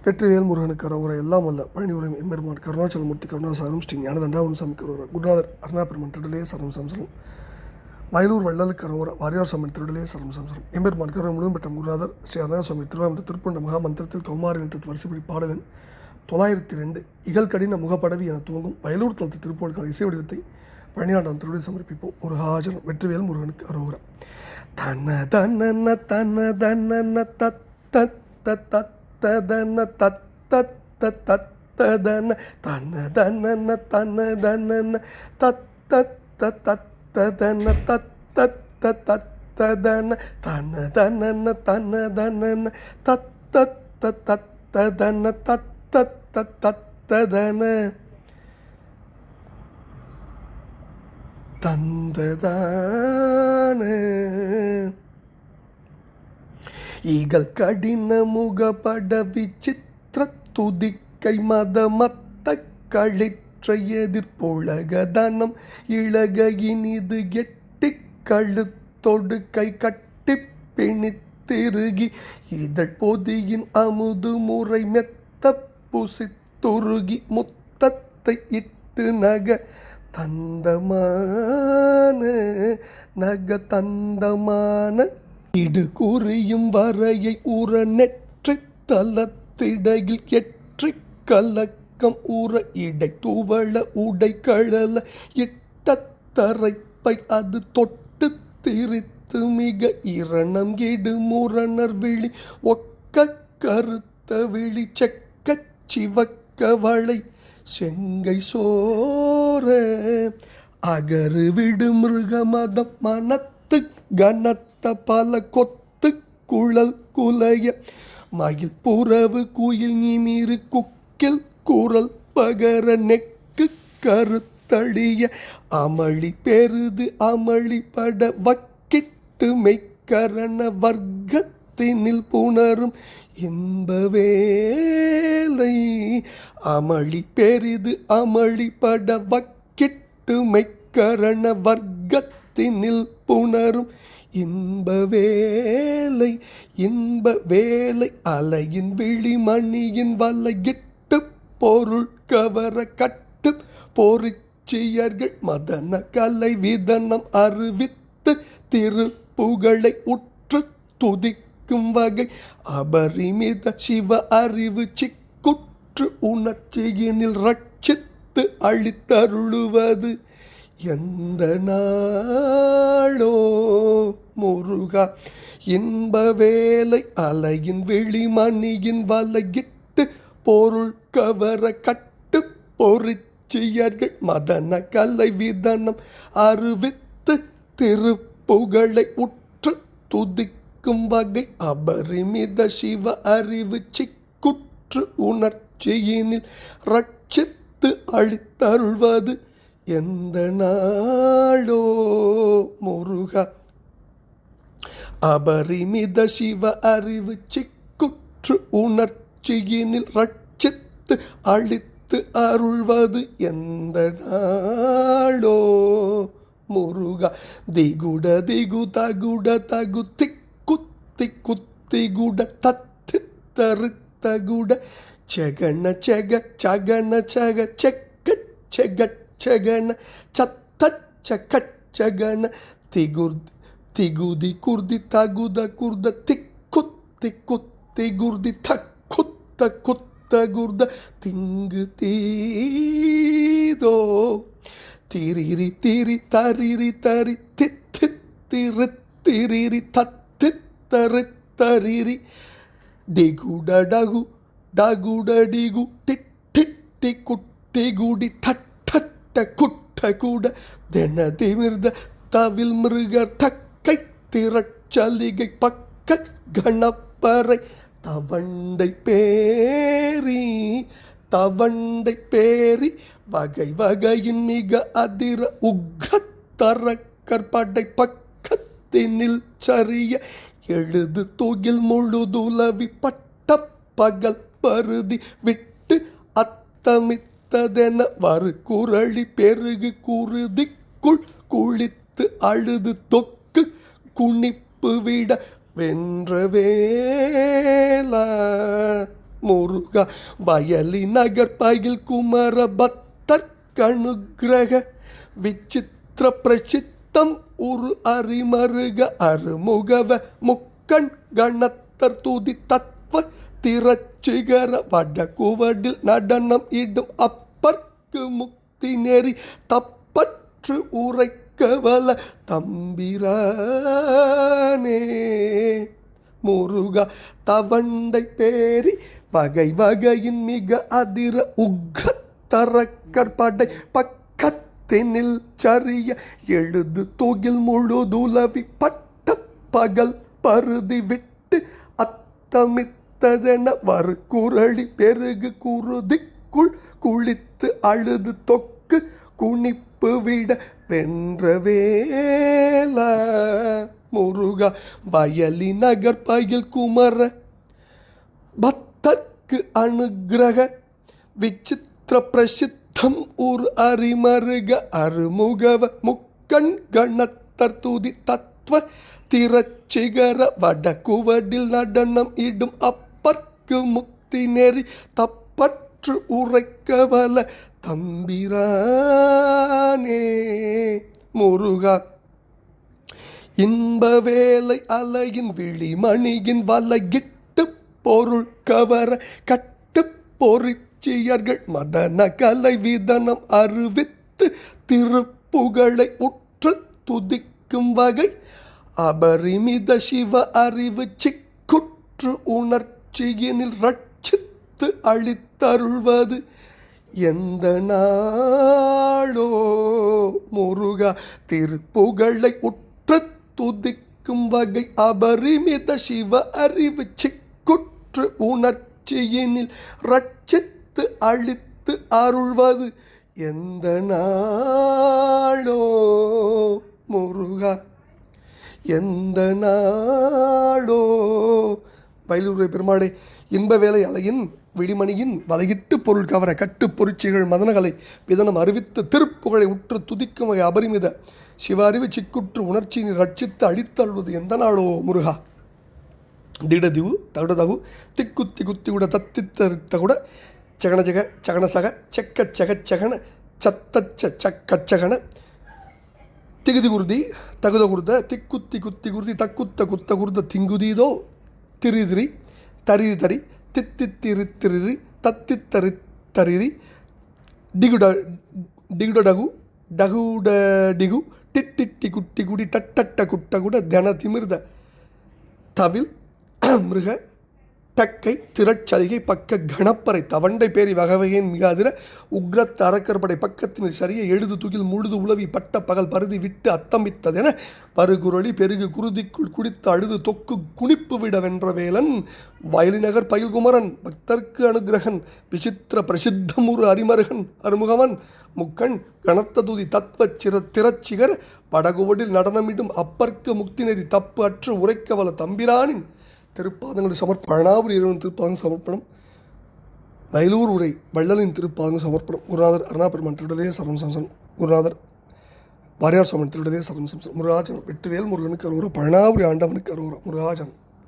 வெற்றிவேல் முருகனுக்கு அரோகரா. எல்லாம் வல்ல பழனி உரை எம்பெருமான் கருணாச்சலமூர்த்தி கருணாசாரம் ஸ்ரீ ஞான தண்டாவன சாமிக்கு அரோகரா. குருநாதர் அருணாபெருமான் திருடலே சரணம் சம்சரம். வயலூர் வள்ளலுக்கு அரோகரா. வாரியார் சாமி திருடலே சரணம் சம்சரம். எம்பெருமான் கருணை முழுவதும் பெற்ற குருநாதர் ஸ்ரீ அருணாசாமி திருவாரூர் திருப்பண்ட மகாமந்திரத்தில் கௌமாரி எழுத்து வரிசைப்படி பாடலன் 902 இகழ்கடின முகப்படவி என துவங்கும் வயலூர் தளத்து திருப்போடுக்கான இசை வடிவத்தை பழனியாண்டம் திருவிழை சமர்ப்பிப்போம். ஒரு ஹாஜரம். வெற்றிவேல் முருகனுக்கு அரோகரா. தன தன தன தன தத் தத் தத் ததன தத் தத் தத் ததன தன தன தன தன தத் தத் தத் ததன தத் தத் தத் ததன தன தன தன தன தத் தத் தத் ததன தத் தத் தத் ததன தந்ததான ஈகல் கடின முகப்பட விசித்திர துதிக்கை மதமத்த களிற்ற எதிர்ப்புலகதனம் இழக இனிது எட்டி கழுத்தொடு கை கட்டி பிணித்திருகி இதழ் பொதியின் அமுது முறை மெத்த புசித்துருகி முத்தத்தை இட்டு நக தந்தமான நக தந்தமான இடு குறியும் வரையை உற நெற்றி தலத்திடையில் எற்றி கலக்கம் உற இடை துவள உடை கழல இட்ட தரைப்பை அது தொட்டு திரித்து மிக இரணம் இடு முரணர் விழி ஒக்க கருத்த விழி செக்க சிவக்க வளை செங்கை சோர அகரு விடு மிருகமதம் மனத்து கனத்த பல கொத்து குழல் குலைய மயில் புறவு குயில் நிமிரு குக்கில் குரல் பகர நெக்கு கருத்தடிய அமளி பெருது அமளி பட வக்கிட்டு மெய்கரண வர்க்கத்தினில் புணரும் இன்பவேலை அமளி பெரிது அமளி பட வக்கிட்டு மெய்கரண வர்க்கத்தினில் புணரும் இன்பவேலை இன்ப வேலை அலையின் விழி மணியின் வலையிட்டு பொருள் கவர கட்டு பொறிச்சியர்கள் மதன கலை விதனம் அறிவித்து திருப்புகழை உற்று துதிக்கும் வகை அபரிமித சிவ அறிவு சிக்குற்று உணர்ச்சியினில் ரட்சித்து அளித்தருளுவது எந்த நாளோ முருகா. இன்ப வேலை அலையின் வெளிமணியின் வலையிட்டு பொருள் கவர கட்டு பொறிச்சியர்கள் மதன கலை விதனம் அறிவித்து திருப்புகழை உற்று துதிக்கும் வகை அபரிமித சிவ அறிவு சிக்குற்று உணர்ச்சியினில் ரட்சித்து அளித்தருள்வது எந்த நாளோ முருகா. அபரிமித சிவ அறிவு சிக்குற்று உணர்ச்சியினில் ரட்சித்து அளித்து அருள்வது எந்த நாளோ முருகா. திகுட திகு தகுட தகு திக்கு திக்கு திகுட தத்து தரு தகுட செகன செக சகன செக செக்க செக செகன சத்த சகன திகுதி குர்தி தகுத குர்த திக்கு திக்கு திகுர்தி தக்குத்த குத்த குர்த திங்கு தீதோ திரிரி திரி தரிரி தரி தித்து திரு திரிரி தத்து தரு தரிரி டிகுட டகு டகுட டிகு டிட்டி குட்டி குடி டட் குட்ட கூட தென திமிர்த தவில் மிருக டக்கை திரச்சலிகை பக்க கணப்பறை தவண்டை பேரி வகை வகையின் மிக அதிர உக்ரத்தர கற்படை பக்கத்தினில் சரிய எழுது துகில் முழுதுலவி பட்ட பகல் பருதி விட்டு அத்தமித்ததென வரு குரளி பெருகு குருதிக்குள் குளித்து அழுது தொக்கு குனிப்பு விட வென்ற வேளா முருகா வயலி நகர் பயில் குமர பக்தர்க்கனுக்கிரக விசித்திர பிரசித்தம் உரு அரிமருக அருமுகவ முக்கண் கணத்தர் துதி தத்வ திரச்சிகர வடகுவடில் நடனம் இடும் அப்பர்க்கு முக்தி நெறி தப்பற்று உரைக்கவல தம்பிரானே முருகா தவண்டை பேரி வகை வகையின் மிக அதிர உக்கத்தரக்கற்படை பக்கத்தினில் சரிய எழுது தொகில் முழுதுலவி பட்ட பகல் பருதி விட்டு அத்தமித்ததென வரு குரளி பெருகு குருதிக்குள் குளித்து அழுது தொக்கு குனிப்பு விட வென்றவேல முருகா வயலி நகர் பயில் குமர பக்தர்க்கு அனுக்கிரக விசித்திர பிரசித்தம் உரு அரிமருக அருமுகவ முக்கண் கணத்தர் துதி தத்வ திரச்சிகர வடகுவடில் நடனம் இடும் அப்பர்க்கு முக்தி நெறி தப்பற்று உரைக்கவல தம்பிரானே முருகா இன்ப வேலை அலையின் விழிமணியின் வலையிட்டு பொருள் கவர கட்டு பொறிச்சியர்கள் மதன கலை விதனம் அறிவித்து திருப்புகழை உற்று துதிக்கும் வகை அபரிமித சிவ அறிவு சிக்குற்று உணர்ச்சியினில் ரட்சித்து அளித்தருள்வது எந்த நாளோ முருகா திருப்புகழை உற்று துதிக்கும் வகை அபரிமித சிவ அறிவு சிக்குற்று உணர்ச்சியினில் ரட்சித்து அளித்து அருள்வது எந்த நாளோ முருகா எந்த நாளோ. வயலூர் பெருமாளே இன்ப வேலை அலையின் விழிமணியின் வலையிட்டு பொருள் கவர கட்டு பொறிச்சிகள் மதனகலை விதனம் அறிவித்து திருப்புகழை உற்று துதிக்கும் வகை அபரிமித சிவ அறிவு சிக்குற்று உணர்ச்சியினை ரட்சித்து அடித்தருள்வது எந்த நாளோ முருகா. திடதிவு தகுடதகு திக்குத்தி குத்தி கூட தத்தித்தரித்த கூட சகனஜக சகனசக செக்க செக சகன சத்தச்ச சக்கச்சகன திகுதி குருதி தகுத குருத திக்குத்தி குத்தி குருதி தக்குத்த குத்த குருத திங்குதீதோ திரிதிரி தரி தரி தித்தித்திரித்திரி தத்தித்தரித்தரிரி டிகுட டிகுடகு டகுடடிகு டிட்டிட்டி குட்டி குடி டட்டட்ட குட்ட கூட தன திமிர்த தவில் மிருக டக்கை திரட்சலிகை பக்க கணப்பறை தவண்டை பேரி வகவகையின் மிக அதிர உக்ரத்த அரக்கற்படை பக்கத்தினர் சரிய எழுது துகில் முழுது உளவி பட்ட பகல் பருதி விட்டு அத்தமித்ததென பருகுரளி பெருகு குருதிக்குள் குடித்து அழுது தொக்கு குனிப்பு விட வென்ற வேலன் வயலிநகர் பயில்குமரன் பக்தர்க்கு அனுகிரகன் விசித்திர பிரசித்தமுரு அரிமருகன் அருமுகவன் முக்கண் கனத்த துதி தத்வ திரச்சிகர் படகுவடில் நடனமிடும் அப்பர்க்கு முக்தி நெறி தப்பு அற்று உரைக்கவல தம்பிரானின் திருப்பாதங்கள் பழனாவூர் இறைவன் திருப்பாதங்கள் சமர்ப்பணம். வயலூர் உரை வள்ளலின் திருப்பாதங்கள் சமர்ப்பணம். குருநாதர் அருணாபெருமான் திருடலே சரணம் சம்சன். குருநாதர் வாரியார் சுவாமி திருடலே சரணம் சம்சன். முருகாஜனம் வெற்றிவேல் முருகனுக்கு அரோரா. பழனாவூர் ஆண்டவனுக்கு அரோரா. முருகாஜனம்.